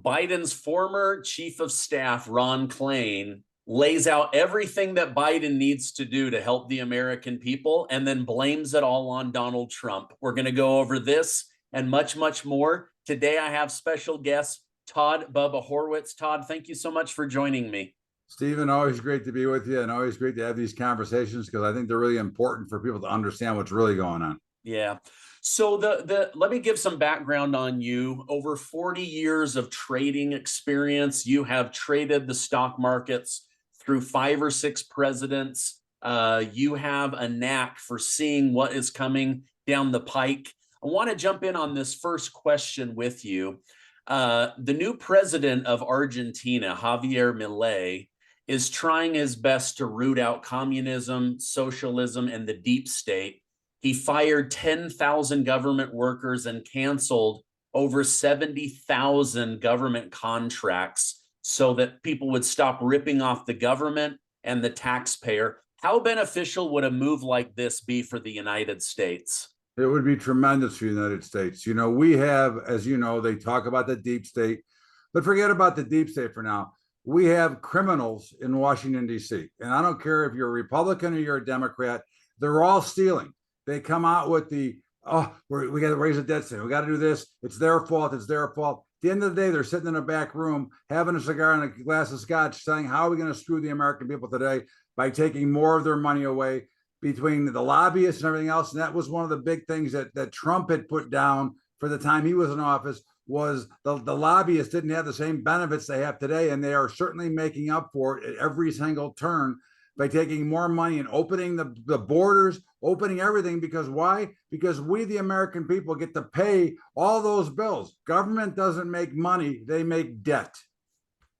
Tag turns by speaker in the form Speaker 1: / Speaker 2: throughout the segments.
Speaker 1: Biden's former chief of staff, Ron Klain, lays out everything that Biden needs to do to help the American people and then blames it all on Donald Trump. We're going to go over this and much, much more. Today, I have special guest Todd Bubba Horwitz. Todd, thank you so much for joining me.
Speaker 2: Stephen, always great to be with you and always great to have these conversations because I think they're really important for people to understand what's really going on.
Speaker 1: Yeah. So let me give some background on you. Over 40 years of trading experience. You have traded the stock markets through 5 or 6 presidents. You have a knack for seeing what is coming down the pike. I want to jump in on this first question with you. The new president of Argentina, Javier Milie, is trying his best to root out communism, socialism, and the deep state. He fired 10,000 government workers and canceled over 70,000 government contracts so that people would stop ripping off the government and the taxpayer. How beneficial would a move like this be for the United States?
Speaker 2: It would be tremendous for the United States. You know, we have, as you know, they talk about the deep state, but forget about the deep state for now. We have criminals in Washington, D.C. And I don't care if you're a Republican or you're a Democrat, they're all stealing. They come out with we got to raise the debt ceiling. We got to do this. It's their fault. It's their fault. At the end of the day, they're sitting in a back room, having a cigar and a glass of scotch, saying, how are we going to screw the American people today by taking more of their money away between the lobbyists and everything else? And that was one of the big things that Trump had put down for the time he was in office was the lobbyists didn't have the same benefits they have today. And they are certainly making up for it at every single turn by taking more money and opening the borders, opening everything. Because why? Because we, the American people, get to pay all those bills. Government doesn't make money, they make debt.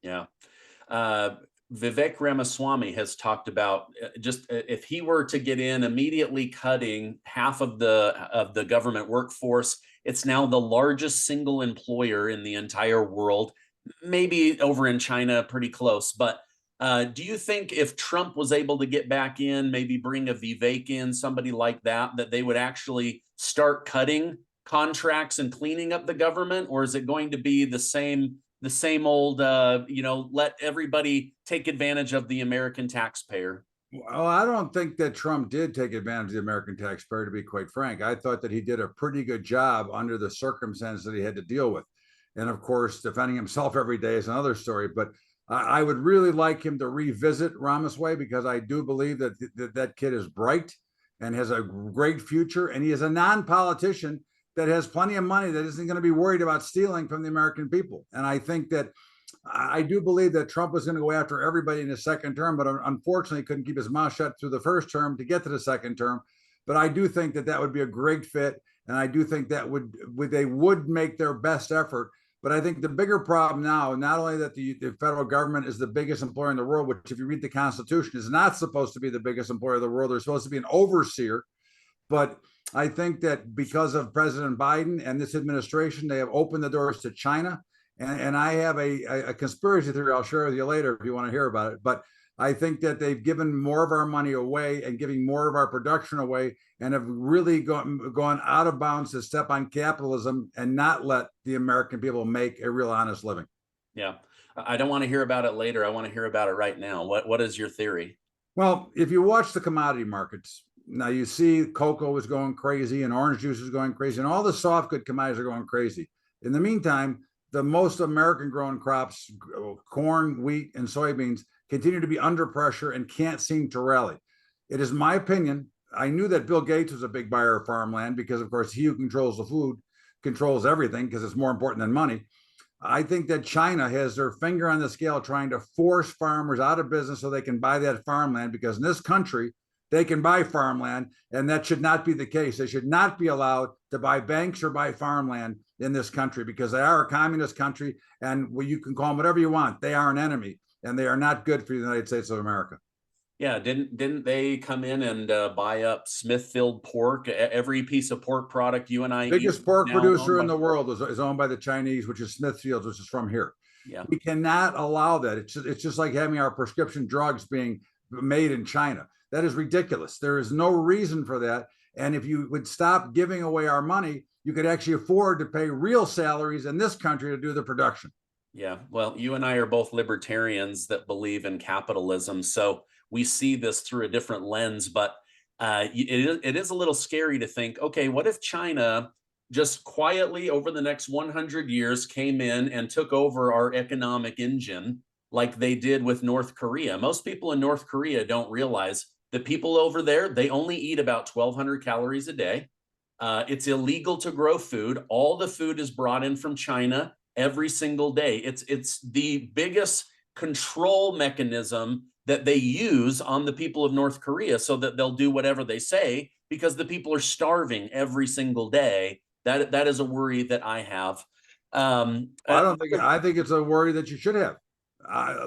Speaker 1: Yeah. Vivek Ramaswamy has talked about just if he were to get in, immediately cutting half of the government workforce. It's now the largest single employer in the entire world, maybe over in China, pretty close. But do you think if Trump was able to get back in, maybe bring a Vivek in, somebody like that, that they would actually start cutting contracts and cleaning up the government? Or is it going to be the same old, let everybody take advantage of the American taxpayer?
Speaker 2: Well, I don't think that Trump did take advantage of the American taxpayer, to be quite frank. I thought that he did a pretty good job under the circumstances that he had to deal with. And of course, defending himself every day is another story. But I would really like him to revisit Ramaswamy because I do believe that kid is bright and has a great future. And he is a non-politician that has plenty of money that isn't going to be worried about stealing from the American people. And I think that I do believe that Trump was going to go after everybody in his second term, but unfortunately couldn't keep his mouth shut through the first term to get to the second term. But I do think that would be a great fit. And I do think that they would make their best effort. But I think the bigger problem now, not only that the federal government is the biggest employer in the world, which if you read the Constitution is not supposed to be the biggest employer in the world, they're supposed to be an overseer. But I think that because of President Biden and this administration, they have opened the doors to China. And I have a conspiracy theory I'll share with you later if you want to hear about it. But I think that they've given more of our money away and giving more of our production away and have really gone out of bounds to step on capitalism and not let the American people make a real honest living.
Speaker 1: Yeah. I don't want to hear about it later. I want to hear about it right now. What is your theory?
Speaker 2: Well, if you watch the commodity markets, now you see cocoa is going crazy and orange juice is going crazy and all the soft good commodities are going crazy. In the meantime, the most American grown crops, corn, wheat, and soybeans, continue to be under pressure and can't seem to rally. It is my opinion. I knew that Bill Gates was a big buyer of farmland because, of course, he who controls the food controls everything because it's more important than money. I think that China has their finger on the scale trying to force farmers out of business so they can buy that farmland because in this country, they can buy farmland, and that should not be the case. They should not be allowed to buy banks or buy farmland in this country because they are a communist country, and you can call them whatever you want. They are an enemy, and they are not good for the United States of America.
Speaker 1: Yeah, didn't they come in and buy up Smithfield pork? Every piece of pork product you and I
Speaker 2: biggest pork producer in the world is owned by the Chinese, which is Smithfield, which is from here.
Speaker 1: Yeah,
Speaker 2: we cannot allow that. It's just like having our prescription drugs being made in China. That is ridiculous. There is no reason for that. And if you would stop giving away our money, you could actually afford to pay real salaries in this country to do the production.
Speaker 1: Yeah, well, you and I are both libertarians that believe in capitalism, so we see this through a different lens. But it is a little scary to think, okay, what if China just quietly over the next 100 years came in and took over our economic engine like they did with North Korea? Most people in North Korea don't realize the people over there, they only eat about 1,200 calories a day. It's illegal to grow food. All the food is brought in from China every single day. It's the biggest control mechanism that they use on the people of North Korea so that they'll do whatever they say because the people are starving every single day. That is a worry that I have.
Speaker 2: I don't think, I think it's a worry that you should have.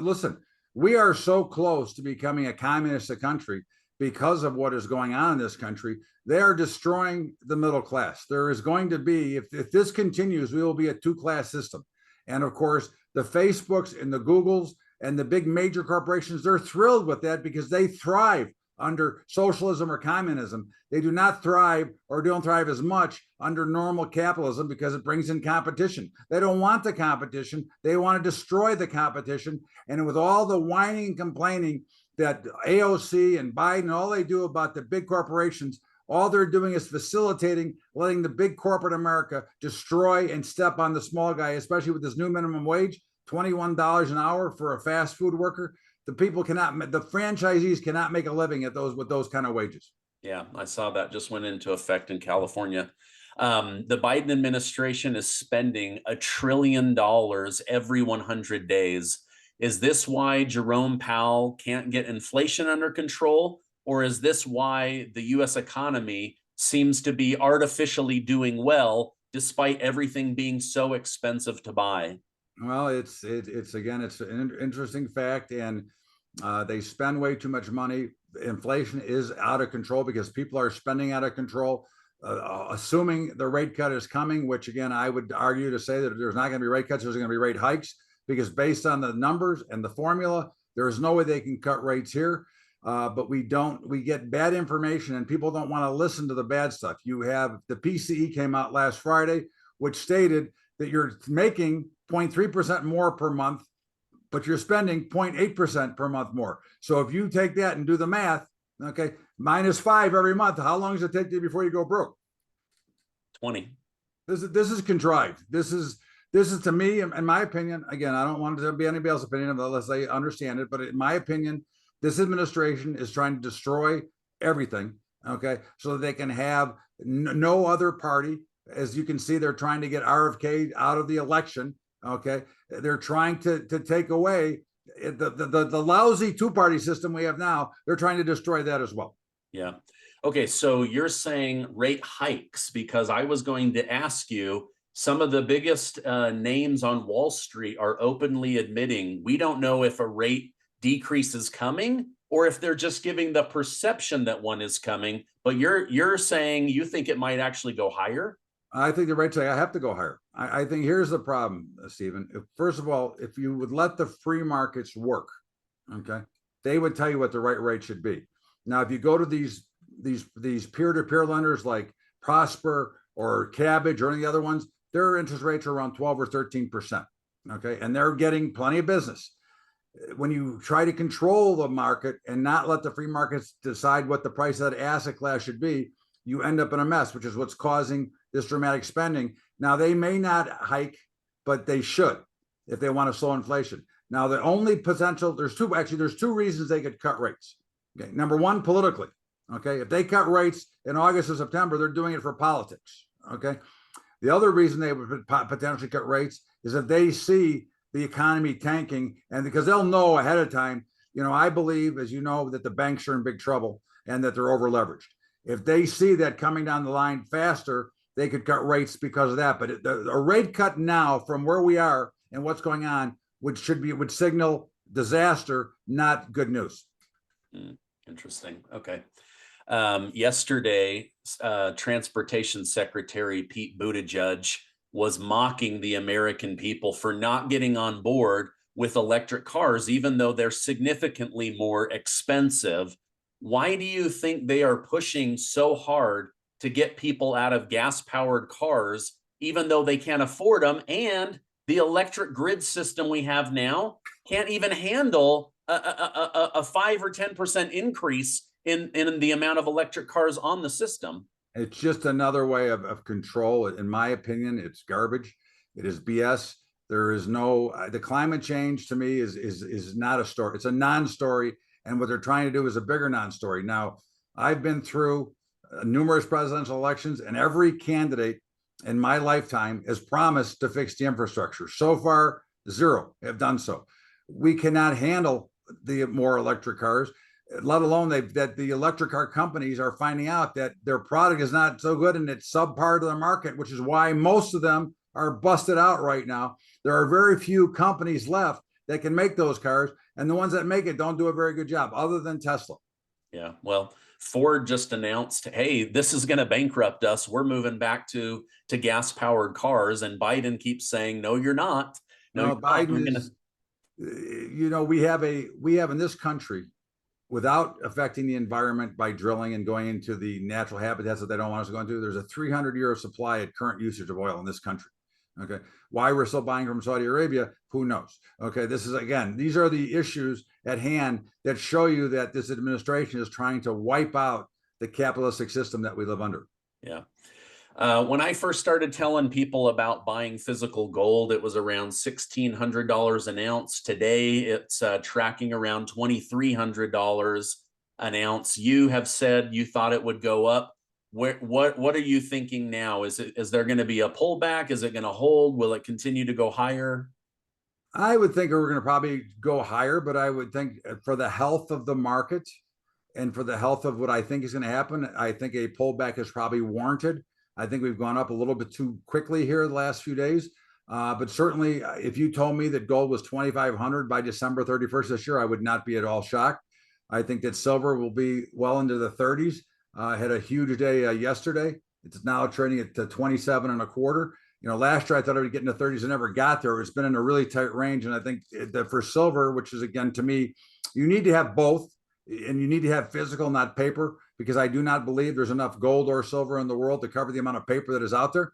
Speaker 2: Listen, we are so close to becoming a communist country because of what is going on in this country. They are destroying the middle class. There is going to be, if this continues, we will be a two-class system. And of course, the Facebooks and the Googles and the big major corporations, they're thrilled with that because they thrive under socialism or communism. They do not thrive or don't thrive as much under normal capitalism because it brings in competition. They don't want the competition. They want to destroy the competition. And with all the whining and complaining that AOC and Biden, all they do about the big corporations, all they're doing is facilitating, letting the big corporate America destroy and step on the small guy, especially with this new minimum wage, $21 an hour for a fast food worker. The people cannot, the franchisees cannot make a living at those with those kind of wages.
Speaker 1: Yeah, I saw that just went into effect in California. The Biden administration is spending $1 trillion every 100 days. Is this why Jerome Powell can't get inflation under control? Or is this why the US economy seems to be artificially doing well despite everything being so expensive to buy?
Speaker 2: Well, it's again, it's an interesting fact, and they spend way too much money. Inflation is out of control because people are spending out of control, assuming the rate cut is coming. Which again, I would argue to say that there's not going to be rate cuts. There's going to be rate hikes because based on the numbers and the formula, there is no way they can cut rates here. But we don't. We get bad information, and people don't want to listen to the bad stuff. You have the PCE came out last Friday, which stated that you're making 0.3% more per month, but you're spending 0.8% per month more. So if you take that and do the math, okay, -5 every month, how long does it take you before you go broke?
Speaker 1: 20.
Speaker 2: This is contrived. This is to me, in my opinion, again, I don't want it to be anybody else's opinion unless they understand it, but in my opinion, this administration is trying to destroy everything, okay, so that they can have no other party. As you can see, they're trying to get RFK out of the election. Okay, they're trying to take away the lousy two-party system we have now. They're trying to destroy that as well.
Speaker 1: Yeah. Okay, so you're saying rate hikes because I was going to ask you, some of the biggest names on Wall Street are openly admitting we don't know if a rate decrease is coming or if they're just giving the perception that one is coming. But you're saying you think it might actually go higher?
Speaker 2: I think the rates I have to go higher. I think here's the problem, Stephen. First of all, if you would let the free markets work, okay, they would tell you what the right rate should be. Now, if you go to these peer-to-peer lenders like Prosper or Cabbage or any of the other ones, their interest rates are around 12 or 13%. Okay, and they're getting plenty of business. When you try to control the market and not let the free markets decide what the price of that asset class should be, you end up in a mess, which is what's causing this dramatic spending. Now, they may not hike, but they should if they want to slow inflation. Now, the only potential, there's two reasons they could cut rates. Okay, number one, politically. Okay, if they cut rates in August or September, they're doing it for politics. Okay, the other reason they would potentially cut rates is if they see the economy tanking, and because they'll know ahead of time. You know, I believe, as you know, that the banks are in big trouble and that they're over leveraged. If they see that coming down the line faster, they could cut rates because of that. But a rate cut now from where we are and what's going on would signal disaster, not good news.
Speaker 1: Interesting. Okay. Yesterday, Transportation Secretary Pete Buttigieg was mocking the American people for not getting on board with electric cars, even though they're significantly more expensive. Why do you think they are pushing so hard to get people out of gas-powered cars, even though they can't afford them? And The electric grid system we have now can't even handle a 5 or 10% increase in the amount of electric cars on the system.
Speaker 2: It's just another way of control. In my opinion, it's garbage. It is BS. There is no the climate change to me is not a story. It's a non-story, and what they're trying to do is a bigger non-story. Now, I've been through numerous presidential elections, and every candidate in my lifetime has promised to fix the infrastructure. So far, zero have done so. We cannot handle the more electric cars, let alone that the electric car companies are finding out that their product is not so good and it's subpar to the market, which is why most of them are busted out right now. There are very few companies left that can make those cars, and the ones that make it don't do a very good job, other than Tesla.
Speaker 1: Yeah, well, Ford just announced, hey, this is going to bankrupt us. We're moving back to gas-powered cars, and Biden keeps saying, no, you're not. No,
Speaker 2: No, Biden is, we have in this country, without affecting the environment by drilling and going into the natural habitats that they don't want us to go into, there's a 300-year supply at current usage of oil in this country. Okay. Why we're still buying from Saudi Arabia, who knows? Okay. This is, again, these are the issues at hand that show you that this administration is trying to wipe out the capitalistic system that we live under.
Speaker 1: Yeah. When I first started telling people about buying physical gold, it was around $1,600 an ounce. Today, it's tracking around $2,300 an ounce. You have said you thought it would go up. What are you thinking now? Is there going to be a pullback? Is it going to hold? Will it continue to go higher?
Speaker 2: I would think we're going to probably go higher, but I would think for the health of the market and for the health of what I think is going to happen, I think a pullback is probably warranted. I think we've gone up a little bit too quickly here the last few days. But certainly, if you told me that gold was 2,500 by December 31st this year, I would not be at all shocked. I think that silver will be well into the 30s. Had a huge day yesterday. It's now trading at 27 and a quarter. Last year I thought I would get in the 30s and never got there. It's been in a really tight range. And I think that for silver, which is, again, to me, you need to have both, and you need to have physical, not paper, because I do not believe there's enough gold or silver in the world to cover the amount of paper that is out there.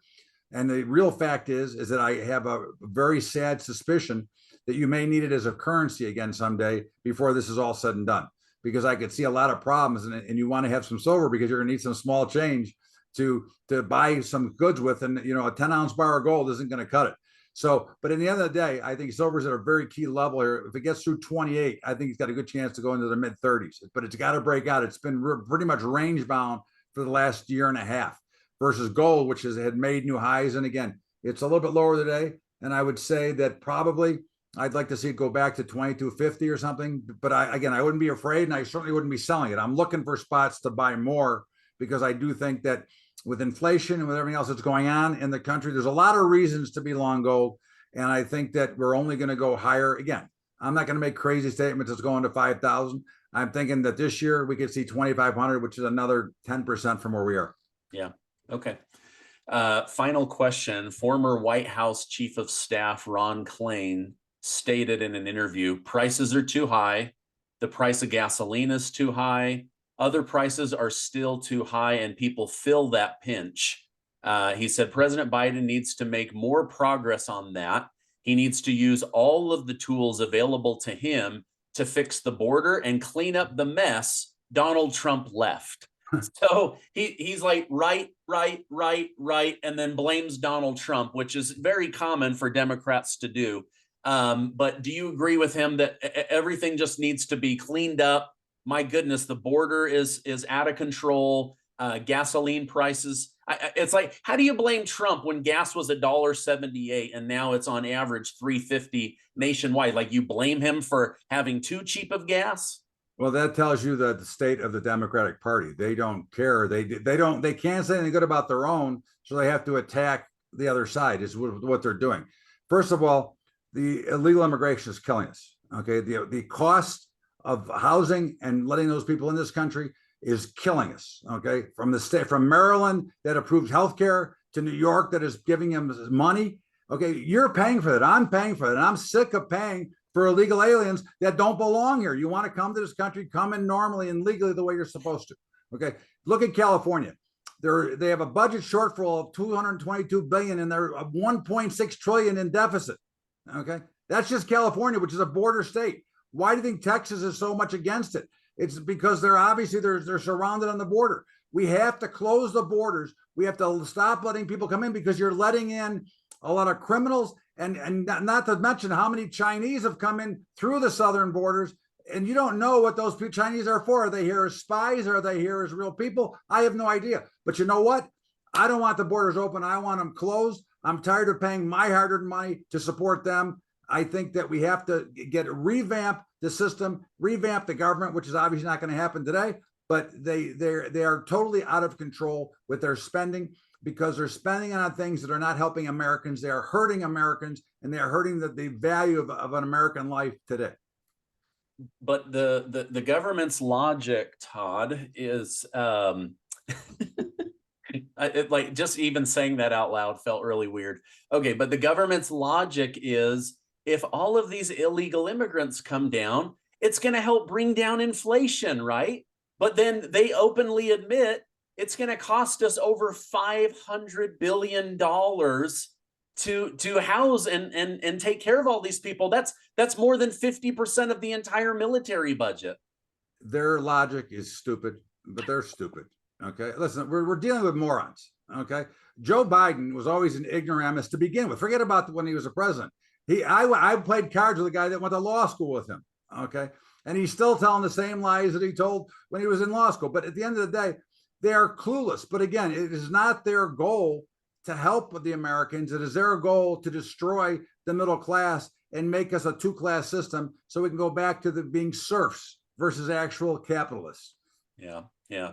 Speaker 2: And the real fact is that I have a very sad suspicion that you may need it as a currency again someday before this is all said and done, because I could see a lot of problems, and you want to have some silver because you're going to need some small change to buy some goods with, and a 10-ounce bar of gold isn't going to cut it. So, but in the end of the day, I think silver's at a very key level here. If it gets through 28, I think it's got a good chance to go into the mid 30s, but it's got to break out. It's been pretty much range bound for the last year and a half versus gold, which had made new highs. And again, it's a little bit lower today. And I would say that probably I'd like to see it go back to 2250 or something. But I wouldn't be afraid, and I certainly wouldn't be selling it. I'm looking for spots to buy more, because I do think that with inflation and with everything else that's going on in the country, there's a lot of reasons to be long gold. And I think that we're only going to go higher. Again, I'm not going to make crazy statements that's going to 5,000. I'm thinking that this year we could see 2,500, which is another 10% from where we are.
Speaker 1: Yeah. Okay. Final question. Former White House Chief of Staff Ron Klain stated in an interview, prices are too high. The price of gasoline is too high. Other prices are still too high, and people feel that pinch. He said President Biden needs to make more progress on that. He needs to use all of the tools available to him to fix the border and clean up the mess Donald Trump left. So he's like, right, and then blames Donald Trump, which is very common for Democrats to do. But do you agree with him that everything just needs to be cleaned up? My goodness, the border is out of control. Gasoline prices. It's like, how do you blame Trump when gas was $1.78 and now it's on average $3.50 nationwide? Like, you blame him for having too cheap of gas?
Speaker 2: Well, that tells you the state of the Democratic Party. They don't care. They can't say anything good about their own, so they have to attack the other side. Is what they're doing. First of all, the illegal immigration is killing us. Okay, the cost of housing and letting those people in this country is killing us. Okay, from the state, from Maryland that approves healthcare to New York that is giving them money. Okay, you're paying for that. I'm paying for it, and I'm sick of paying for illegal aliens that don't belong here. You want to come to this country, come in normally and legally the way you're supposed to. Okay, look at California. They have a budget shortfall of $222 billion, and they're $1.6 trillion in deficit. Okay. That's just California, which is a border state. Why do you think Texas is so much against it? It's because they're obviously they're surrounded on the border. We have to close the borders. We have to stop letting people come in because you're letting in a lot of criminals, and not to mention how many Chinese have come in through the southern borders. And you don't know what those Chinese are for. Are they here as spies? Are they here as real people? I have no idea. But you know what? I don't want the borders open. I want them closed. I'm tired of paying my hard-earned money to support them. I think that we have to revamp the system, revamp the government, which is obviously not going to happen today. But they are totally out of control with their spending, because they're spending on things that are not helping Americans. They are hurting Americans, and they are hurting the value of an American life today.
Speaker 1: But the government's logic, Todd, is like just even saying that out loud felt really weird. Okay, but the government's logic is, if all of these illegal immigrants come down, it's going to help bring down inflation, right? But then they openly admit it's going to cost us over $500 billion to house and take care of all these people. That's more than 50% of the entire military budget.
Speaker 2: Their logic is stupid, but they're stupid. Okay, listen, we're dealing with morons. Okay, Joe Biden was always an ignoramus to begin with. Forget about when he was a president. I played cards with a guy that went to law school with him. Okay, and he's still telling the same lies that he told when he was in law school. But at the end of the day, they are clueless. But again, it is not their goal to help with the Americans. It is their goal to destroy the middle class and make us a two-class system, so we can go back to being serfs versus actual capitalists.
Speaker 1: Yeah, yeah.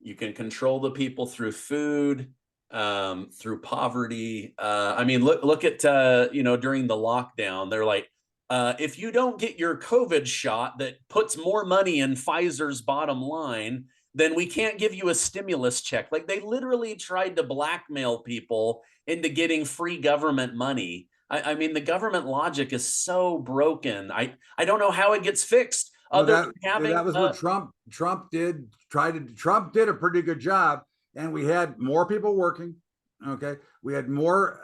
Speaker 1: You can control the people through food, through poverty. I mean, look at during the lockdown, they're like, if you don't get your COVID shot that puts more money in Pfizer's bottom line, then we can't give you a stimulus check. Like, they literally tried to blackmail people into getting free government money. I mean, the government logic is so broken. I don't know how it gets fixed.
Speaker 2: That was what Trump did. Trump did a pretty good job, and we had more people working. Okay, we had more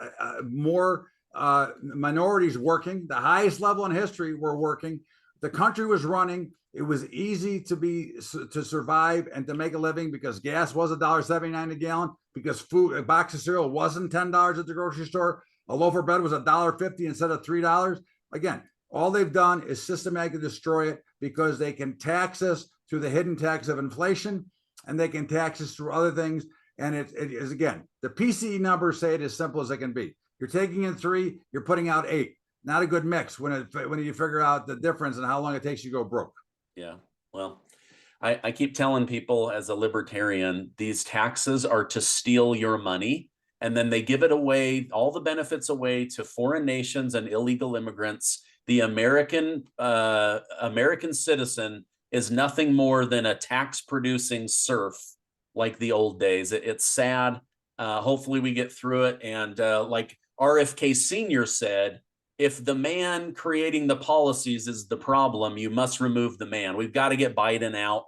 Speaker 2: minorities working. The highest level in history were working. The country was running. It was easy to survive and to make a living, because gas was $1.79 a gallon, because a box of cereal wasn't $10 at the grocery store. A loaf of bread was $1.50 instead of $3. Again, all they've done is systematically destroy it, because they can tax us through the hidden tax of inflation, and they can tax us through other things. And it is, again, the PCE numbers say it as simple as it can be. You're taking in 3, you're putting out 8. Not a good mix when you figure out the difference and how long it takes you to go broke.
Speaker 1: Yeah, well, I keep telling people, as a libertarian, these taxes are to steal your money, and then they give it away, all the benefits away, to foreign nations and illegal immigrants. The American citizen is nothing more than a tax-producing serf, like the old days. It's sad. Hopefully we get through it. And like RFK Sr. said, if the man creating the policies is the problem, you must remove the man. We've got to get Biden out,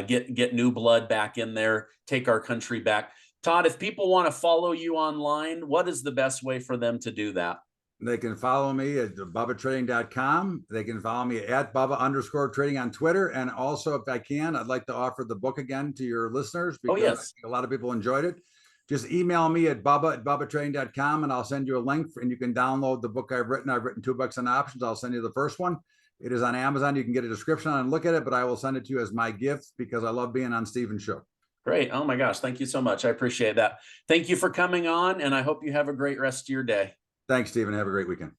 Speaker 1: get new blood back in there, take our country back. Todd, if people want to follow you online, what is the best way for them to do that?
Speaker 2: They can follow me at bubbatrading.com. They can follow me at Bubba_trading on Twitter. And also, if I can, I'd like to offer the book again to your listeners, because
Speaker 1: yes,
Speaker 2: I think a lot of people enjoyed it. Just email me at bubbatrading.com, and I'll send you a link, and you can download the book I've written. I've written 2 books on options. I'll send you the first one. It is on Amazon. You can get a description on it and look at it, but I will send it to you as my gift, because I love being on Stephen's show.
Speaker 1: Great. Oh my gosh. Thank you so much. I appreciate that. Thank you for coming on, and I hope you have a great rest of your day.
Speaker 2: Thanks, Stephen. Have a great weekend.